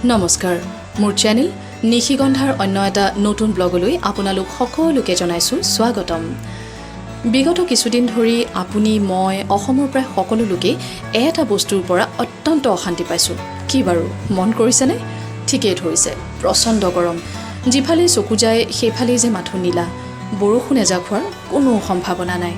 নমস্কাৰ মোৰ চেনেল নিশিগন্ধাৰ অন্য এটা নতুন ব্লগলৈ আপোনালোক সকলোকে জনাইছোঁ স্বাগতম। বিগত কিছুদিন ধৰি আপুনি মই অসমৰ প্ৰায় সকলো লোকে এটা বস্তুৰ পৰা অত্যন্ত অশান্তি পাইছোঁ। কি বাৰু মন কৰিছেনে? ঠিকেই ধৰিছে, প্ৰচণ্ড গৰম। যিফালে চকু যায় সেইফালেই যে মাথো নীলা। বৰষুণ এজাক হোৱাৰ কোনো সম্ভাৱনা নাই।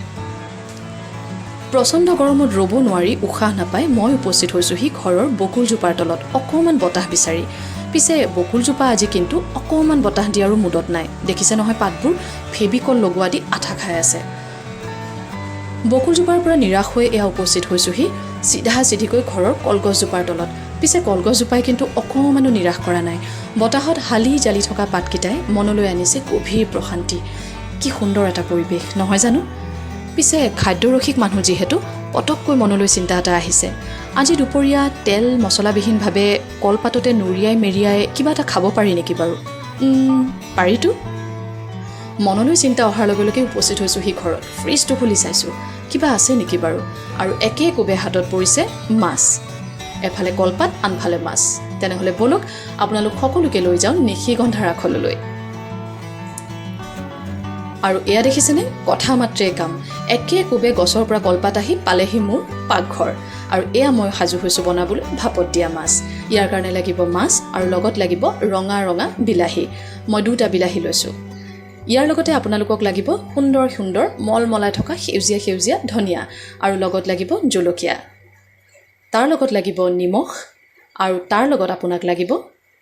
প্ৰচণ্ড গৰমত ৰ'ব নোৱাৰি উশাহ নাপাই মই উপস্থিত হৈছোঁহি ঘৰৰ বকুলজোপাৰ তলত অকণমান বতাহ বিচাৰি। পিছে বকুলজোপা আজি কিন্তু অকণমান বতাহ দিয়াৰো মুদত নাই। দেখিছে নহয় পাতবোৰ ফেবিকল লগোৱা দি আঠা খাই আছে। বকুলজোপাৰ পৰা নিৰাশ হৈ এয়া উপস্থিত হৈছোঁহি চিধা চিধিকৈ ঘৰৰ কলগছজোপাৰ তলত। পিছে কলগছজোপাই কিন্তু অকণমানো নিৰাশ কৰা নাই। বতাহত হালি জালি থকা পাতকেইটাই মনলৈ আনিছে গভীৰ প্ৰশান্তি। কি সুন্দৰ এটা পৰিৱেশ নহয় জানো? পিছে খাদ্যৰসিক মানুহ যিহেতু পটককৈ মনলৈ চিন্তা এটা আহিছে। আজি দুপৰীয়া তেল মছলাবিহীনভাৱে কলপাততে নুৰিয়াই মেৰিয়াই কিবা এটা খাব পাৰি নেকি বাৰু? পাৰিতো। মনলৈ চিন্তা অহাৰ লগে লগে উপস্থিত হৈছোঁ সি ঘৰত। ফ্ৰিজটো খুলি চাইছোঁ কিবা আছে নেকি বাৰু, আৰু একে কোবে হাতত পৰিছে মাছ। এফালে কলপাত আনফালে মাছ। তেনেহ'লে বলক আপোনালোক সকলোকে লৈ যাওঁ নিশিগন্ধাৰ আখললৈ। আৰু এয়া দেখিছেনে, কথা মাত্ৰেই কাম। একে কোবে গছৰ পৰা কলপাত আহি পালেহি মোৰ পাকঘৰ। আৰু এয়া মই সাজু হৈছোঁ বনাবলৈ ভাপত দিয়া মাছ। ইয়াৰ কাৰণে লাগিব মাছ আৰু লগত লাগিব ৰঙা ৰঙা বিলাহী। মই 2টা বিলাহী লৈছোঁ। ইয়াৰ লগতে আপোনালোকক লাগিব সুন্দৰ সুন্দৰ মলমলাই থকা সেউজীয়া সেউজীয়া ধনিয়া, আৰু লগত লাগিব জলকীয়া। তাৰ লগত লাগিব নিমখ, আৰু তাৰ লগত আপোনাক লাগিব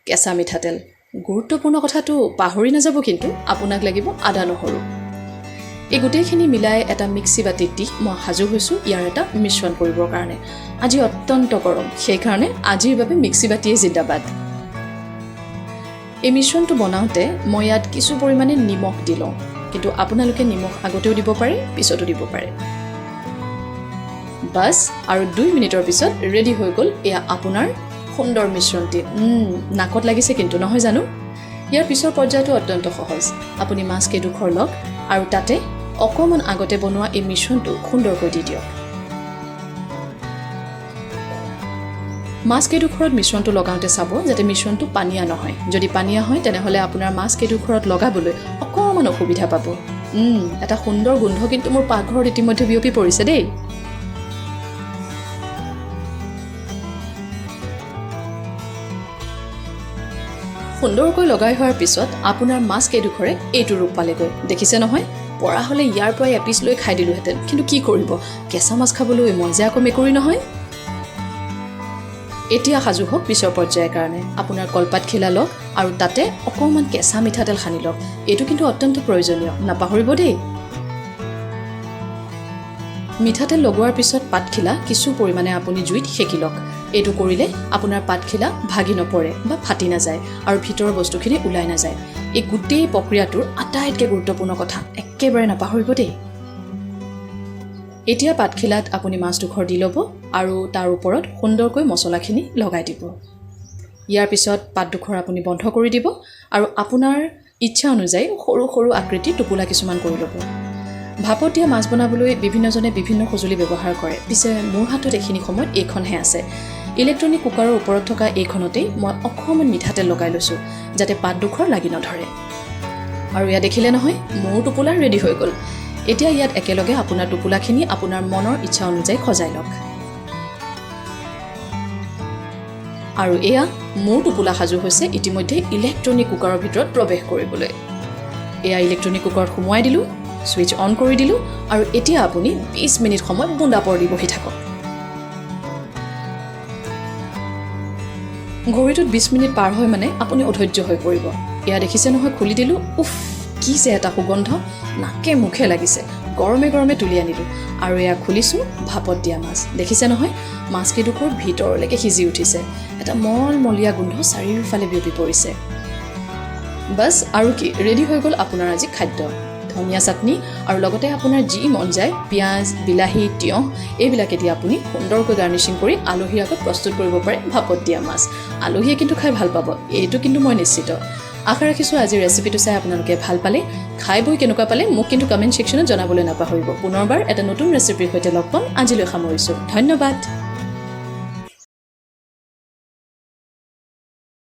কেঁচা মিঠাতেল। গুৰুত্বপূৰ্ণ কথাটো পাহৰি নাযাব কিন্তু, আপোনাক লাগিব আদা নহৰু। এই গোটেইখিনি মিলাই এটা মিক্সি বাতিত দি মই সাজু হৈছোঁ ইয়াৰ এটা মিশ্ৰণ কৰিবৰ কাৰণে। আজি অত্যন্ত গৰম, সেইকাৰণে আজিৰ বাবে মিক্সি বাতিয়ে জিন্দাবাদ। এই মিশ্ৰণটো বনাওঁতে মই ইয়াত কিছু পৰিমাণে নিমখ দি লওঁ, কিন্তু আপোনালোকে নিমখ আগতেও দিব পাৰে পিছতো দিব পাৰে। বাছ, আৰু 2 মিনিটৰ পিছত ৰেডি হৈ গ'ল এয়া আপোনাৰ সুন্দৰ মিশ্ৰণটি। নাকত লাগিছে কিন্তু নহয় জানো? ইয়াৰ পিছৰ পৰ্যায়টো অত্যন্ত সহজ। আপুনি মাছকেইডোখৰ লওক আৰু তাতে অকণমান আগতে বনোৱা এই মিশ্ৰণটো সুন্দৰকৈ দি দিয়ক। মাছকেইডোখৰত মিশ্ৰণটো লগাওঁতে চাব যাতে মিশ্ৰণটো পানীয়া নহয়। যদি পানীয়া হয় তেনেহ'লে আপোনাৰ মাছকেইডোখৰত লগাবলৈ অকণমান অসুবিধা পাব। এটা সুন্দৰ গোন্ধ কিন্তু মোৰ পাকঘৰত ইতিমধ্যে বিয়পি পৰিছে দেই। সুন্দৰকৈ লগাই হোৱাৰ পিছত আপোনাৰ মাছকেইডোখৰে এইটো ৰূপ পালেগৈ। দেখিছে নহয়? পৰা হ'লে ইয়াৰ পৰাই এপিচ লৈ খাই দিলোঁহেঁতেন, কিন্তু কি কৰিব, কেঁচা মাছ খাবলৈ মই যে আকৌ মেকুৰী নহয়। এতিয়া সাজু হওক পিছৰ পৰ্যায়ৰ কাৰণে। আপোনাৰ কলপাত খিলা লওক আৰু তাতে অকণমান কেঁচা মিঠাতেল সানি লওক। এইটো কিন্তু অত্যন্ত প্ৰয়োজনীয়, নাপাহৰিব দেই। মিঠাতেল লগোৱাৰ পিছত পাতখিলা কিছু পৰিমাণে আপুনি জুইত সেকি লওক। এইটো কৰিলে আপোনাৰ পাতখিলা ভাগি নপৰে বা ফাটি নাযায় আৰু ভিতৰৰ বস্তুখিনি ওলাই নাযায়। এই গোটেই প্ৰক্ৰিয়াটোৰ আটাইতকৈ গুৰুত্বপূৰ্ণ কথা একেবাৰে নাপাহৰিব দেই। এতিয়া পাতখিলাত আপুনি মাছডোখৰ দি ল'ব আৰু তাৰ ওপৰত সুন্দৰকৈ মছলাখিনি লগাই দিব। ইয়াৰ পিছত পাতডোখৰ আপুনি বন্ধ কৰি দিব আৰু আপোনাৰ ইচ্ছা অনুযায়ী সৰু সৰু আকৃতিৰ টোপোলা কিছুমান কৰি ল'ব। ভাপত দিয়া মাছ বনাবলৈ বিভিন্নজনে বিভিন্ন সঁজুলি ব্যৱহাৰ কৰে। পিছে মোৰ হাতত এইখিনি সময়ত এইখনহে আছে। ইলেক্ট্ৰনিক কুকাৰৰ ওপৰত থকা এইখনতেই মই অকণমান মিঠাতেল লগাই লৈছোঁ যাতে পাতডোখৰ লাগি নধৰে। আৰু ইয়াত দেখিলে নহয়, মোৰ টোপোলা ৰেডি হৈ গ'ল। এতিয়া ইয়াত একেলগে আপোনাৰ টোপোলাখিনি আপোনাৰ মনৰ ইচ্ছা অনুযায়ী সজাই লওক। আৰু এয়া মোৰ টোপোলা সাজু হৈছে ইতিমধ্যে ইলেক্ট্ৰনিক কুকাৰৰ ভিতৰত প্ৰৱেশ কৰিবলৈ। এয়া ইলেক্ট্ৰনিক কুকাৰত সোমোৱাই দিলোঁ, ছুইচ অন কৰি দিলোঁ, আৰু এতিয়া আপুনি 20 মিনিট সময় বুন্দা পৰ দি বহি থাকক। ঘড়ীটোত 20 মিনিট পাৰ হয় মানে আপুনি অধৈৰ্য হৈ পৰিব। এয়া দেখিছে নহয়, খুলি দিলোঁ। কি যে এটা সুগন্ধ, নাকে মুখে লাগিছে। গৰমে গৰমে তুলি আনিলোঁ আৰু এয়া খুলিছোঁ ভাপত দিয়া মাছ। দেখিছে নহয়, মাছকেইডোখৰ ভিতৰলৈকে সিজি উঠিছে। এটা মলমলীয়া গোন্ধ চাৰিওফালে বিয়পি পৰিছে। বাছ, আৰু কি, ৰেডি হৈ গ'ল আপোনাৰ আজি খাদ্য। ধনিয়া চাটনি আৰু লগতে আপোনাৰ যি মন যায় পিঁয়াজ, বিলাহী, তিয়ঁহ এইবিলাকে দি আপুনি সুন্দৰকৈ গাৰ্নিচিং কৰি আলহীৰ আগত প্ৰস্তুত কৰিব পাৰে ভাপত দিয়া মাছ। আলহীয়ে কিন্তু খাই ভাল পাব, এইটো কিন্তু মই নিশ্চিত। আশা ৰাখিছোঁ আজিৰ ৰেচিপিটো চাই আপোনালোকে ভাল পালে। খাই বৈ কেনেকুৱা পালে মোক কিন্তু কমেণ্ট ছেকশ্যনত জনাবলৈ নাপাহৰিব। পুনৰবাৰ এটা নতুন ৰেচিপিৰ সৈতে লগ পাম। আজিলৈ সামৰিছোঁ। ধন্যবাদ।